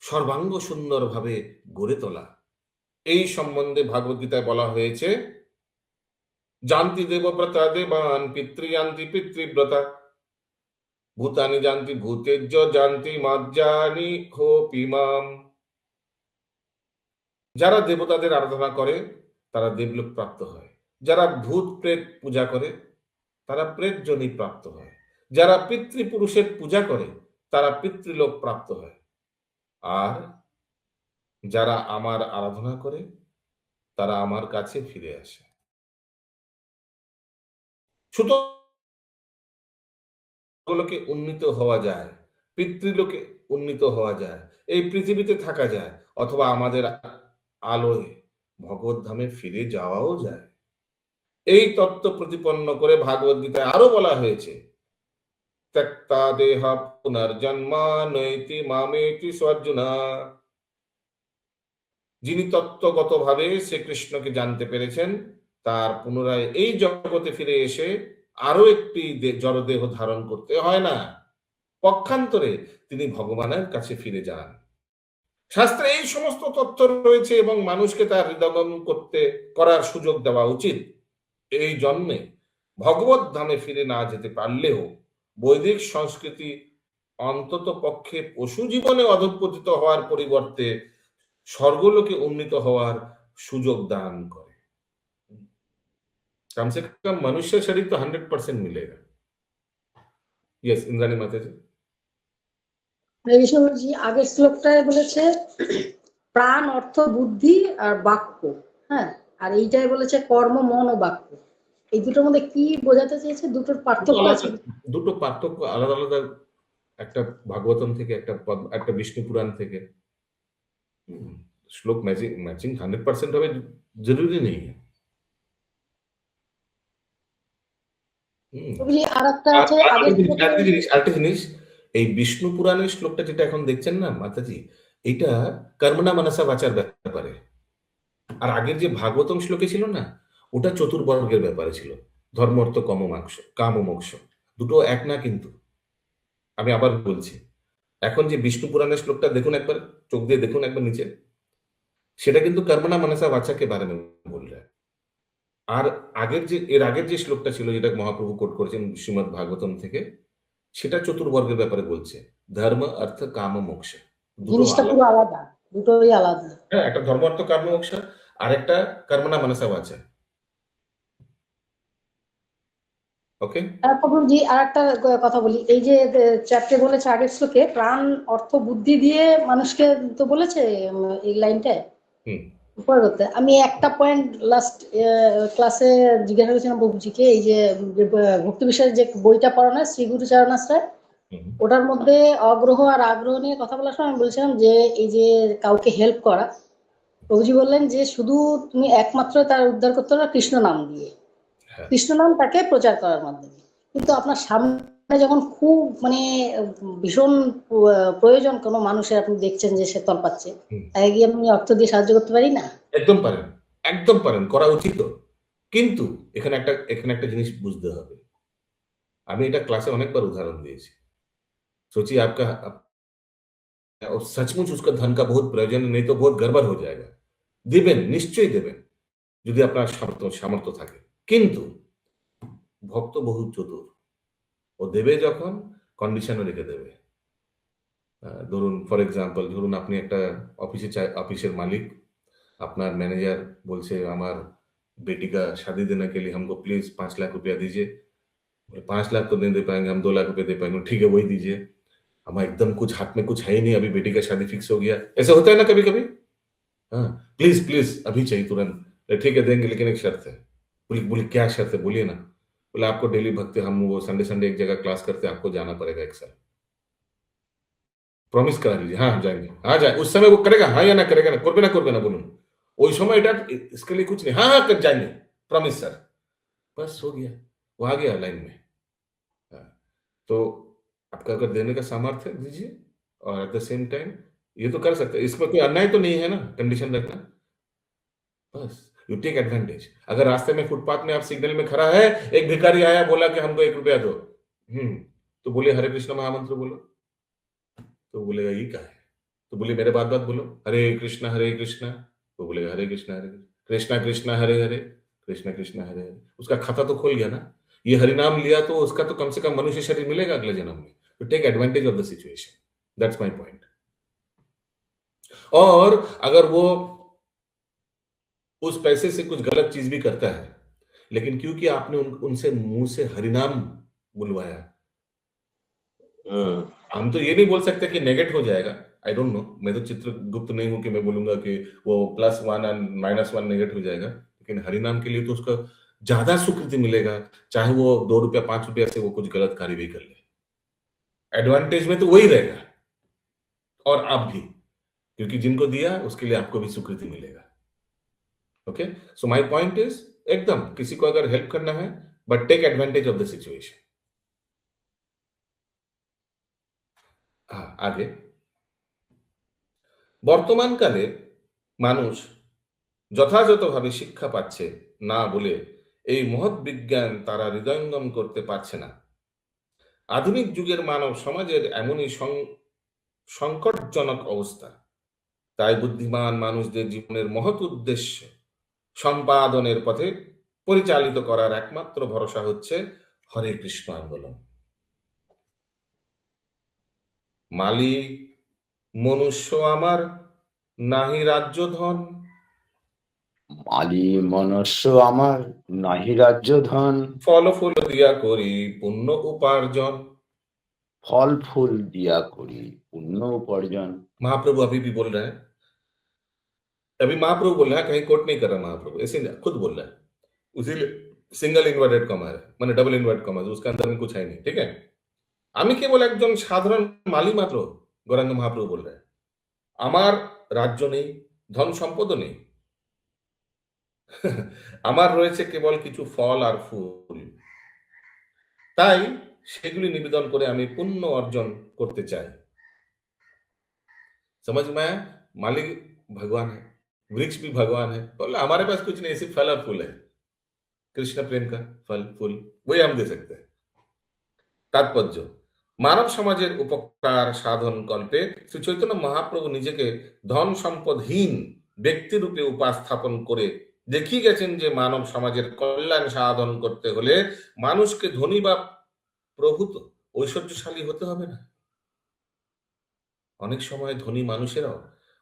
সর্বাঙ্গ সুন্দরভাবে গড়ে তোলা। এই সম্বন্ধে ভাগবদ্গীতায় বলা হয়েছে, জানতি দেবব্রতা দেবান, পিতৃয়ান্তি পিতৃব্রতা, ভূতানি জানতি ভূতেজ্য, জানতি মাজ্জানি খোপিমাম। যারা দেবতাদের আরাধনা করে তারা দেবলোক প্রাপ্ত হয়, যারা ভূত প্রেত পূজা করে তারা প্রেত যোনি প্রাপ্ত হয়, যারা পিতৃপুরুষের পূজা করে তারা পিতৃলোক প্রাপ্ত হয়, আর যারা আমার আরাধনা করে তারা আমার কাছে ফিরে আসে। সুতরাং উন্নীত হওয়া যায়, পিতৃলোকে উন্নীত হওয়া যায়, এই পৃথিবীতে থাকা যায়, অথবা আমাদের আলোয় ভগবত ধামে ফিরে যাওয়াও যায়। এই তত্ত্ব প্রতিপন্ন করে ভাগবদ্গীতায় আরো বলা হয়েছে, ত্যক্তা দেহ পুনর্জন্মা নৈতি মামেতি স্বর্জুনা। যিনি তত্ত্বগতভাবে শ্রীকৃষ্ণকে জানতে পেরেছেন তার পুনরায় এই জগতে ফিরে এসে আরো একটি জড়দেহ ধারণ করতে হয় না, পক্ষান্তরে তিনি ভগবানের কাছে ফিরে যান। শাস্ত্রে এই সমস্ত তথ্য রয়েছে এবং মানুষকে তার হৃদয়ঙ্গম করার সুযোগ দেওয়া উচিত। এই জন্মে ভগবত ধামে ফিরে না যেতে পারলেও বৈদিক সংস্কৃতি অন্তত পক্ষে পশু জীবনে অধঃপতিত হওয়ার পরিবর্তে স্বর্গলোকে উন্নীত হওয়ার সুযোগ দান করে। कम से कम मनुष्य शरीर तो 100% मिलेगा। यस, इंद्राणी माता जी। জি আগের শ্লোকটায় বলেছে প্রাণ, অর্থ, বুদ্ধি আর বাক্য, হ্যাঁ, আর এইটাই বলেছে কর্ম, মন ও বাক্য। এই দুটোর মধ্যে কি বোঝাতে চেয়েছে? দুটোর পার্থক্য আছে? দুটো পার্থক্য আলাদা আলাদা, একটা ভাগবতম থেকে, একটা বিষ্ণু পুরাণ থেকে। শ্লোক ম্যাচিং 100% হবে জরুরি নেই। আরেকটা জিনিস, এই বিষ্ণু পুরাণের শ্লোকটা যেটা এখন দেখছেন না মাতাজি, এটা কর্মণা মনসা বাচার ব্যাপারে। আর আগের যে ভাগবতম শ্লোকে ছিল না, ওটা চতুর্বর্গের ব্যাপারে ছিল, ধর্ম, অর্থ, কাম ও মোক্ষ। দুটো এক না, কিন্তু আমি আবার বলছি, এখন যে বিষ্ণু পুরাণের শ্লোকটা দেখুন একবার, চোখ দিয়ে দেখুন একবার নিচে, সেটা কিন্তু কর্মণা মনসা বাচা কে বারে মে বল রहा है। আর এর আগের যে শ্লোকটা ছিল, যেটা মহাপ্রভু কোট করেছেন শ্রীমদ্ ভাগবতম থেকে, সেটা চতুর্বর্গের ব্যাপারে বলছে, ধর্ম অর্থ কাম মোক্ষ। দুটো জিনিসটা পুরো আলাদা, দুটোই আলাদা। হ্যাঁ, একটা ধর্ম অর্থ কাম মোক্ষ, আর একটা কর্মণা মনসা বাচা। ওকে, প্রভুজি আর একটা কথা বলি, এই যে চ্যাপ্টারে বলেছে আগের শ্লোকে প্রাণ অর্থ বুদ্ধি দিয়ে মানুষকে তো বলেছে এই লাইনটায় উপর করতে। আমি একটা পয়েন্ট লাস্ট ক্লাসে জিজ্ঞাসা করেছিলাম প্রভুজিকে, এই যে ভক্তি বিষয়ের যে বইটা পড়ানো হয় শ্রী গুরু চরণাশ্রয়, ওটার মধ্যে অগ্রহ আর আগ্রহ নিয়ে কথা বলার সময় আমি বলছিলাম যে এই যে কাউকে হেল্প করা, প্রভুজি বললেন যে শুধু তুমি একমাত্র তার উদ্ধার করতে পারো কৃষ্ণ নাম দিয়ে, কৃষ্ণ নাম তাকে প্রচার করার মাধ্যমে। কিন্তু আপনার সামনে যখন খুব মানে ভীষণ প্রয়োজন কোনো মানুষের, আপনি দেখছেন যে সে তল পাচ্ছে, তাকে গিয়ে আপনি অর্থ দিয়ে সাহায্য করতে পারি না? একদম পারেন, একদম পারেন, করা উচিত। কিন্তু এখানে একটা জিনিস বুঝতে হবে, আমি এটা ক্লাসে অনেকবার উদাহরণ দিয়েছি। सोचिए आपका और सचमुच उसका धन का बहुत प्रयोजन, नहीं तो बहुत गड़बड़ हो जाएगा। দিবেন, নিশ্চয়ই দেবেন যদি আপনার সামর্থ্য থাকে। কিন্তু ভক্ত বহুত চতুর, ও দেবে যখন কন্ডিশনও রেখে দেবে। ধরুন ফর এক্সাম্পল, ধরুন আপনি একটা অফিসের মালিক, আপনার मैनेजर बोलছে আমার बेटी का शादी देने के लिए हमको प्लीज 5 लाख रुपया दीजिए। 5 लाख तो नहीं दे पाएंगे हम, 2 लाख रुपए दे पाएंगे। ठीक है, वही दीजिए। हम एकदम कुछ हाथ में कुछ है ही नहीं, अभी बेटी का शादी फिक्स हो गया, ऐसा होता है ना कभी कभी। हाँ, प्लीज प्लीज अभी चाहिए तुरंत। ठीक है देंगे, लेकिन एक शर्त है। बोली क्या शर्त है, बोलिए ना। बोले आपको डेली भक्ति, हम वो संडे एक जगह क्लास करते, आपको जाना पड़ेगा एक साल, प्रॉमिस करा लीजिए। हाँ जाएंगे, हाँ जाए। उस समय वो करेगा हाँ या ना, करेगा ना, करबे ना बोलून ওই সময় এটা इसके लिए कुछ नहीं, हाँ हाँ कर जाएंगे, प्रॉमिस सर, बस हो गया, वो आ गया लाइन में। तो आपका अगर देने का सामर्थ्य है दीजिए, और एट द सेम टाइम ये तो कर सकते हैं, इसमें कोई अन्याय तो नहीं है ना कंडीशन रखना। बस यू टेक एडवांटेज। अगर रास्ते में फुटपाथ में आप सिग्नल में खड़ा है, एक भिखारी आया बोला कि हमको 1 रुपया दो, तो बोले हरे कृष्ण महामंत्र बोलो, तो बोलेगा ये क्या है, तो बोले मेरे बात बोलो, हरे कृष्ण तो बोलेगा हरे कृष्ण कृष्ण कृष्ण हरे हरे, कृष्ण कृष्ण हरे हरे। उसका खाता तो खोल गया ना, ये हरिनाम लिया तो उसका तो कम से कम मनुष्य शरीर मिलेगा अगले जन्म में। तो take advantage of the situation, that's my point. और अगर वो उस पैसे से कुछ गलत चीज भी करता है, लेकिन क्योंकि आपने उनसे मुंह से हरिनाम बुलवाया, हम तो ये नहीं बोल सकते कि नेगेट हो जाएगा, आई डोंट नो, मैं तो चित्रगुप्त नहीं हूं कि मैं बोलूंगा कि वो +1 और -1 नेगेट हो जाएगा, लेकिन हरिनाम के लिए तो उसका ज्यादा स्वीकृति मिलेगा, चाहे वो 2 रुपया 5 रुपया से वो कुछ गलत कार्य भी कर ले। एडवांटेज में तो वही रहेगा, और आप भी, क्योंकि जिनको दिया उसके लिए आपको भी स्वीकृति मिलेगा। Okay, so my point is, एकदम किसी को अगर हेल्प करना है, but take advantage of the situation. आगे, বর্তমানকালে মানুষ যথাযথভাবে শিক্ষা পাচ্ছে না বলে এই মহৎ বিজ্ঞান তারা হৃদয়ঙ্গম করতে পারছে না। আধুনিক যুগের মানব সমাজের এমনই সংকটজনক অবস্থা, তাই বুদ্ধিমান মানুষদের জীবনের মহৎ উদ্দেশ্য সম্পাদনের পথে পরিচালিত করার একমাত্র ভরসা হচ্ছে হরে কৃষ্ণ আন্দোলন। মালিক মনুষ্য আমার নাহি রাজ্য ধন, মালি মনুষ্য আমার নাহি রাজ্য ধন, ফল ফুল দিয়া করি পুণ্য উপার্জন, फल फूल दिया करी पुण्य उपार्जन। महाप्रभु अभी भी बोल रहे हैं, अभी महाप्रभु बोल रहा है, कहीं कोट नहीं कर रहा महाप्रभु, ऐसे खुद बोल रहा है। उसी सिंगल इन्वर्टेड कॉमा है, माने डबल इन्वर्टेड कॉमा, उसका अंदर में कुछ है नहीं, ठीक है। আমি কেবল একজন সাধারণ মালি মাত্র, গৌরাঙ্গ মহাপ্রভু বল रहे हैं। আমার রাজ্য নেই, ধন সম্পদও নেই, আমার রয়েছে কেবল কিছু ফল আর ফুল, তাই সেগুলি নিবেদন করে আমি পুণ্য অর্জন করতে চাই। समझ में आया? मालिक भगवान है, वृक्ष भी भगवान है, बोले हमारे पास कुछ नहीं, सिर्फ फल और फूल है, कृष्ण प्रेम का फल फूल, वही हम दे सकते हैं। तात्पर्य মানব সমাজের উপকার সাধন কল্পে শ্রী চৈতন্য মহাপ্রভু নিজেকে ধন সম্পদহীন ব্যক্তিরূপে উপস্থাপন করে দেখিয়ে গেছেন যে মানব সমাজের কল্যাণ সাধন করতে হলে মানুষকে ধনী বা প্রভূত ঐশ্বর্যশালী হতে হবে না। অনেক সময় ধনী মানুষেরাও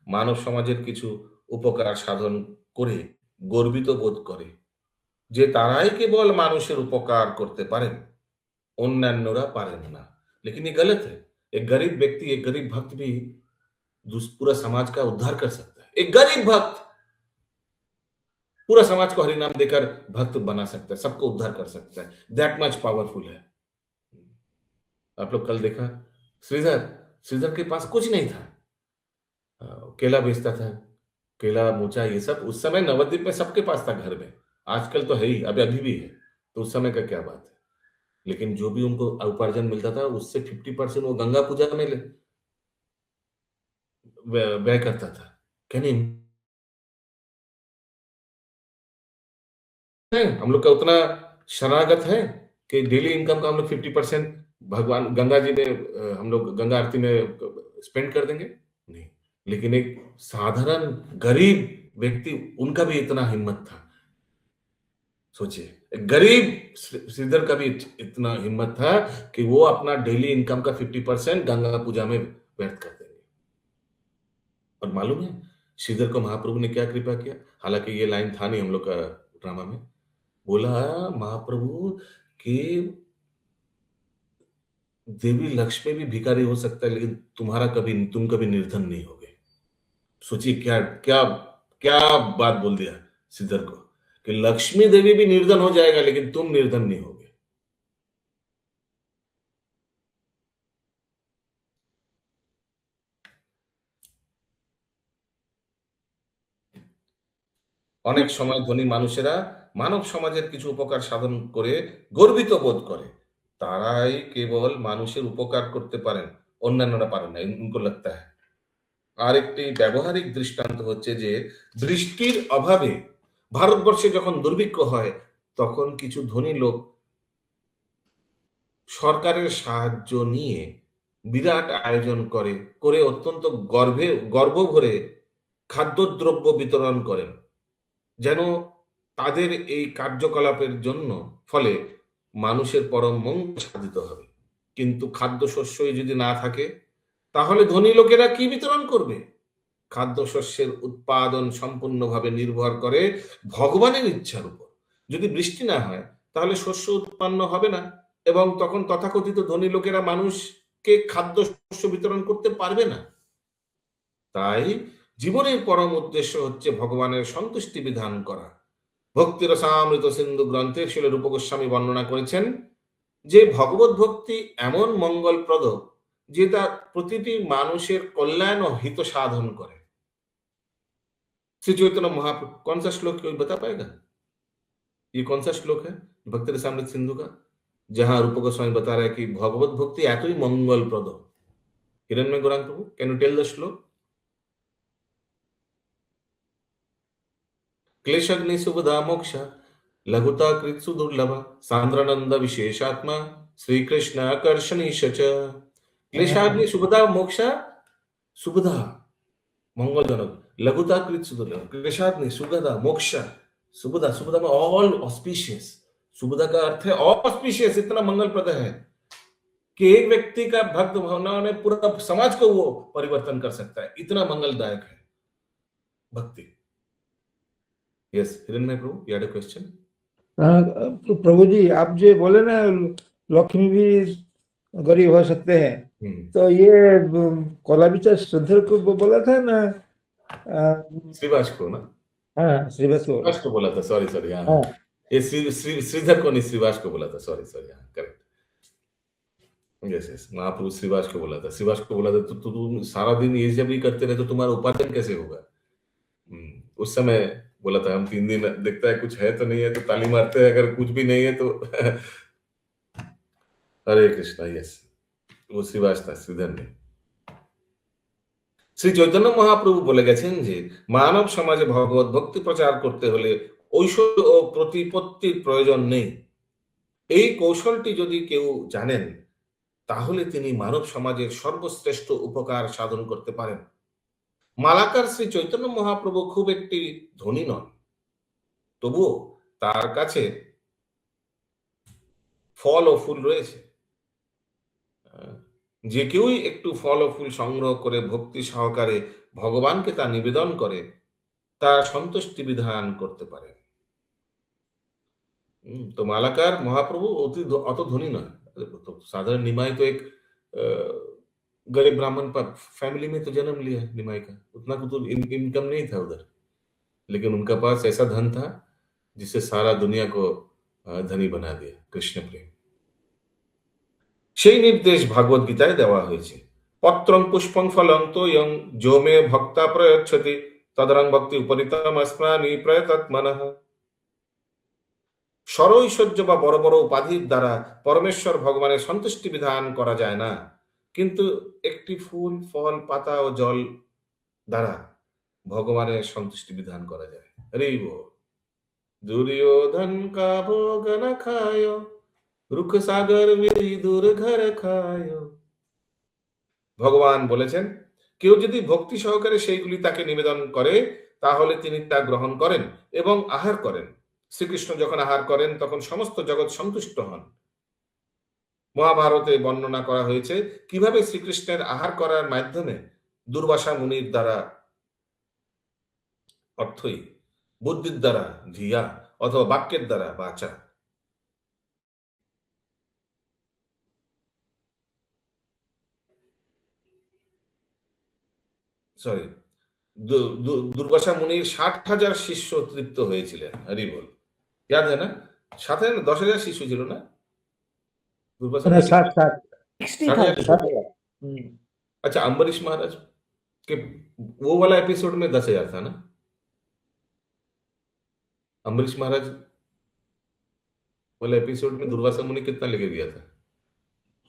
মানব সমাজের কিছু উপকার সাধন করে গর্বিত বোধ করে যে তারাই কেবল মানুষের উপকার করতে পারেন, অন্যান্যরা পারেন না। लेकिन ये गलत है। एक गरीब व्यक्ति, एक गरीब भक्त भी पूरा समाज का उद्धार कर सकता है। एक गरीब भक्त पूरा समाज को हरिनाम देकर भक्त बना सकता है, सबको उद्धार कर सकता है। दैट मच पावरफुल है। आप लोग कल देखा श्रीधर के पास कुछ नहीं था, केला बेचता था, केला मोचा ये सब। उस समय नवद्वीप में सबके पास था घर में, आजकल तो है ही, अभी भी है, तो उस समय का क्या बात है। लेकिन जो भी उनको उपार्जन मिलता था उससे 50% वो गंगा पूजा में व्यय करता था। कैन हम लोग का उतना शरणागत है कि डेली इनकम का हम लोग 50% भगवान गंगा जी में, हम लोग गंगा आरती में स्पेंड कर देंगे? नहीं। लेकिन एक साधारण गरीब व्यक्ति, उनका भी इतना हिम्मत था। सोचिए, गरीब श्रीधर का भी इतना हिम्मत था कि वो अपना डेली इनकम का 50% गंगा पूजा में व्यर्थ कर देंगे। और मालूम है श्रीधर को महाप्रभु ने क्या कृपा किया? हालांकि ये लाइन था नहीं हम लोग का ड्रामा में। बोला महाप्रभु कि देवी लक्ष्मी भी भिखारी हो सकता है, लेकिन तुम कभी निर्धन नहीं होगे। सोचिए क्या क्या क्या बात बोल दिया श्रीधर को कि लक्ष्मी देवी भी निर्धन हो जाएगा लेकिन तुम निर्धन नहीं होगे। অনেক সময় ধনী মানুষেরা মানব সমাজের কিছু উপকার সাধন করে গর্বিত বোধ করে তারাই কেবল মানুষের উপকার করতে পারেন, অন্যান্যরা পারেন না, উनको लगता है। আর একটি ব্যবহারিক দৃষ্টান্ত হচ্ছে যে বৃষ্টির অভাবে ভারতবর্ষে যখন দুর্ভিক্ষ হয় তখন কিছু ধনী লোক সরকারের সাহায্য নিয়ে বিরাট আয়োজন করে অত্যন্ত গর্ব ভরে খাদ্যদ্রব্য বিতরণ করেন, যেন তাদের এই কার্যকলাপের জন্য ফলে মানুষের পরম মঙ্গল সাধিত হবে। কিন্তু খাদ্যশস্যই যদি না থাকে তাহলে ধনী লোকেরা কি বিতরণ করবে? খাদ্যশস্যের উৎপাদন সম্পূর্ণভাবে নির্ভর করে ভগবানের ইচ্ছার উপর। যদি বৃষ্টি না হয় তাহলে শস্য উৎপন্ন হবে না এবং তখন তথাকথিত ধনী লোকেরা মানুষকে খাদ্যশস্য বিতরণ করতে পারবে না। তাই জীবনের পরম উদ্দেশ্য হচ্ছে ভগবানের সন্তুষ্টি বিধান করা। ভক্তি রসামৃত সিন্ধু গ্রন্থে শ্রীল রূপ গোস্বামী বর্ণনা করেছেন যে ভগবত ভক্তি এমন মঙ্গলপ্রদ যে তা প্রতিটি মানুষের কল্যাণ ও হিত সাধন করে। श्री चैतन्य महाप्रभु, कौन सा श्लोक कोई बता पाएगा? ये कौन सा श्लोक है भक्ति रसामृत सिंधु का, जहां रूप गोस्वामी बता रहा है कि भगवत भक्ति एत ही मंगलप्रद। हिरण्मय गौरांग प्रभु, कैन यू टेल द श्लोक? क्लेशग्नि सुबधा मोक्ष लघुता कृत्सु दुर्लभ सांद्रानंद विशेषात्मा श्री कृष्ण आकर्षणीश च। क्लेशाग्नि सुबधा मोक्ष, सुबधा मंगलजनक, लघुता कृत्सु दुर्लभ, क्लेशाग्नि सुबधा मोक्ष, सुबधा में ऑल ऑस्पिशियस। सुबधा का अर्थ है ऑस्पिशियस, इतना मंगलप्रद है कि एक व्यक्ति का भक्त भावना में पूरा समाज को वो परिवर्तन कर सकता है, इतना मंगलदायक है भक्ति। Yes Hiranmay Prabhu, you had a question? Prabhu ji, आप जो बोले ना लक्ष्मी भी गरीब हो सकते हैं, तो ये कोलाबिचा श्रीधर को बोला था ना, श्रीवास को ना? हाँ, श्रीवास को बोला था। सॉरी हाँ, ये श्रीधर को नहीं, श्रीवास को बोला था। सॉरी हाँ, करेक्ट। यस महाप्रभु श्रीवास को बोला था। श्रीवास को बोला था तो तुम सारा दिन ये जब भी करते रहे तो तुम्हारा उपार्जन कैसे होगा? उस समय बोला था हम 3 दिन देखता है कुछ है तो नहीं है तो ताली मारते हैं, अगर कुछ भी नहीं है तो हरे कृष्णा। यस, वो श्रीवास था, श्रीधर ने। শ্রী চৈতন্য মহাপ্রভু বলে গেছেন যে মানব সমাজে ভগবত ভক্তি প্রচার করতে হলে ঐশ্বর্য ও প্রতিপত্তির প্রয়োজন নেই। এই কৌশলটি যদি কেউ জানেন তাহলে তিনি মানব সমাজের সর্বশ্রেষ্ঠ উপকার সাধন করতে পারেন। মালাকার শ্রী চৈতন্য মহাপ্রভু খুব একটি ধনী নন, তবুও তার কাছে ফল ও ফুল রয়েছে। যে কেউই একটু ফল ও ফুল সংগ্রহ করে ভক্তি সহকারে ভগবানকে তা নিবেদন করে, তার সন্তুষ্টি বিধান করতে পারে। তো मालाकार महाप्रभु অত ধনী নয়। तो साधारण निमाई तो एक गरीब ब्राह्मण फैमिली में तो जन्म लिया निमाई का, उतना तो इनकम नहीं था उधर, लेकिन उनका पास ऐसा धन था जिससे सारा दुनिया को धनी बना दिया। कृष्ण प्रेम সেই নির্দেশ ভাগবত গীতায় দেওয়া হয়েছে। পত্রং পুষ্পং ফলং তোয়ং যো মে ভক্তা প্রয়চ্ছতি তদরং ভক্তি উপরিতম স্নানি প্রয়তাত্মনঃ। সরৈশ্বর্য বা বড় বড় উপাধির দ্বারা পরমেশ্বর ভগবানের সন্তুষ্টি বিধান করা যায় না, কিন্তু একটি ফুল, ফল, পাতা ও জল দ্বারা ভগবানের সন্তুষ্টি বিধান করা যায়। হরি বল। দুর্যোধন কা ভোগ ন খায়, রুখ সাগর বিদুর ঘর খায়। ভগবান বলেছেন, কেউ যদি ভক্তি সহকারে সেইগুলি তাকে নিবেদন করে তাহলে তিনি তা গ্রহণ করেন এবং আহার করেন। শ্রীকৃষ্ণ যখন আহার করেন তখন সমস্ত জগৎ সন্তুষ্ট হন। মহাভারতে বর্ণনা করা হয়েছে কিভাবে শ্রীকৃষ্ণের আহার করার মাধ্যমে দুর্বাসা মুনির দ্বারা, অর্থই বুদ্ধির দ্বারা ধিয়া অথবা বাক্যের দ্বারা বাচা, সরি দুর্বাসা মুনির 60,000 শিষ্য তৃপ্ত হয়েছিলেন। হরি বল। याद है ना? 7,000 10,000 शिशु ছিল না? दुर्वासा 60,000। अच्छा, अम्बरीश महाराज के वो वाला एपिसोड में 10,000 था ना? अम्बरीश महाराज वाला एपिसोड में दुर्वासा मुनि कितना लेके गया था?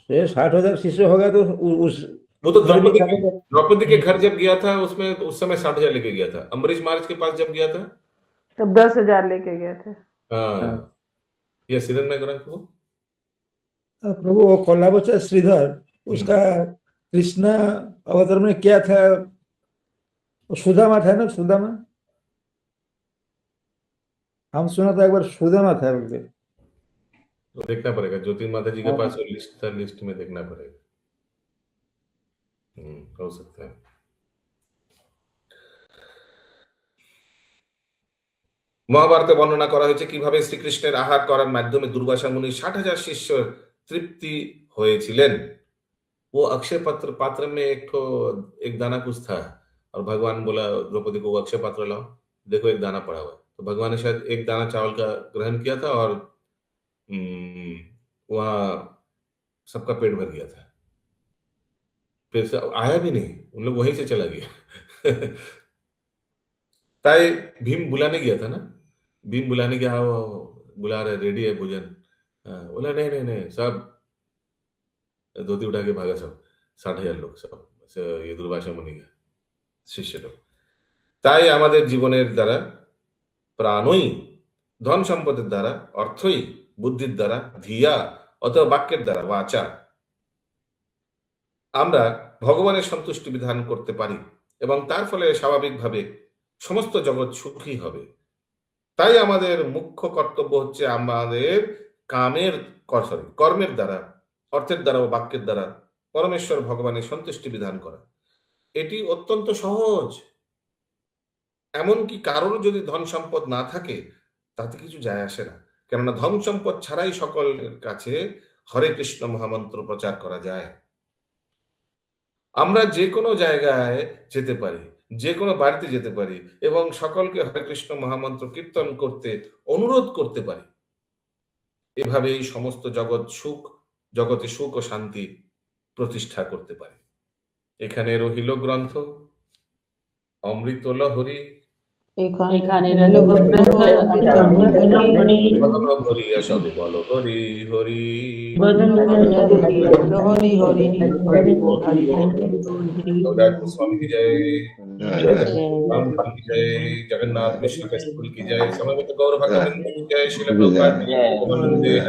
60,000 शिष्य होगा तो उस वो तो द्रौपदी के घर जब गया था उसमें उस समय 60,000 लेके गया था। अम्बरीश महाराज के पास जब गया था तब 10,000 लेके गए थे। हाँ, ये सीधन में ग्रंथ को प्रभु वो कोल्लाबचा श्रीधर, उसका कृष्ण अवतार में क्या था? सुदामा था ना? सुदामा हम सुना था एक बार, सुदामा था। तो देखना पड़ेगा, ज्योति माता जी के पास वो लिस्ट था, लिस्ट में देखना पड़ेगा। हो सकता है। মহাভারতে বর্ণনা করা হয়েছে কিভাবে শ্রীকৃষ্ণের আহার করার মাধ্যমে দুর্বাসা মুনির 60,000 শিষ্য তৃপ্তি হয়েছিলেন। वो अक्षय पात्र में एक दाना कुछ था और भगवान बोला द्रौपदी को, वो अक्षय पात्र लाओ, देखो एक दाना पड़ा हुआ है। तो भगवान ने शायद एक दाना चावल का ग्रहण किया था और वहां सबका पेट भर गया था। फिर से आया भी नहीं, उन लोग वहीं से चला गया। ताई भीम बुलाने गया था ना, भीम बुलाने गया, बुला रहे, रेडी है भोजन। बोला नहीं नहीं नहीं, सब धोती उठा के भागा, सब 60,000 लोग, सब ये दुर्वासा मुनि का शिष्य लोग। তাই আমাদের জীবনের দ্বারা প্রাণই, ধন সম্পদের দ্বারা, অর্থই, বুদ্ধির দ্বারা, ধিয়া অথবা বাক্যের দ্বারা বাচা আমরা ভগবানের সন্তুষ্টি বিধান করতে পারি এবং তার ফলে স্বাভাবিকভাবে সমস্ত জগৎ সুখী হবে। তাই আমাদের মুখ্য কর্তব্য হচ্ছে আমাদের কর্মের দ্বারা, অর্থের দ্বারা ও বাক্যের দ্বারা পরমেশ্বর ভগবানের সন্তুষ্টি বিধান করা। এটি অত্যন্ত সহজ। এমনকি কারোর যদি ধন সম্পদ না থাকে তাতে কিছু যায় আসে না, কেননা ধন সম্পদ ছাড়াই সকলের কাছে হরে কৃষ্ণ মহামন্ত্র প্রচার করা যায়। আমরা যে কোনো জায়গায় যেতে পারি, যে কোনো বাড়িতে যেতে পারি এবং সকলকে হরে কৃষ্ণ মহামন্ত্র কীর্তন করতে অনুরোধ করতে পারি। এভাবেই সমস্ত জগতে সুখ ও শান্তি প্রতিষ্ঠা করতে পারি। এখানে রহিল গ্রন্থ অমৃত লহরী, এখানে রইল গ্রন্থ হরি সব বল হরি হরি स्वामी की जय, राम की जय, जगन्नाथ मिश्र स्कूल की जय, समय में तो गौर भगवान की जय, श्रील प्रभुपाद की जय।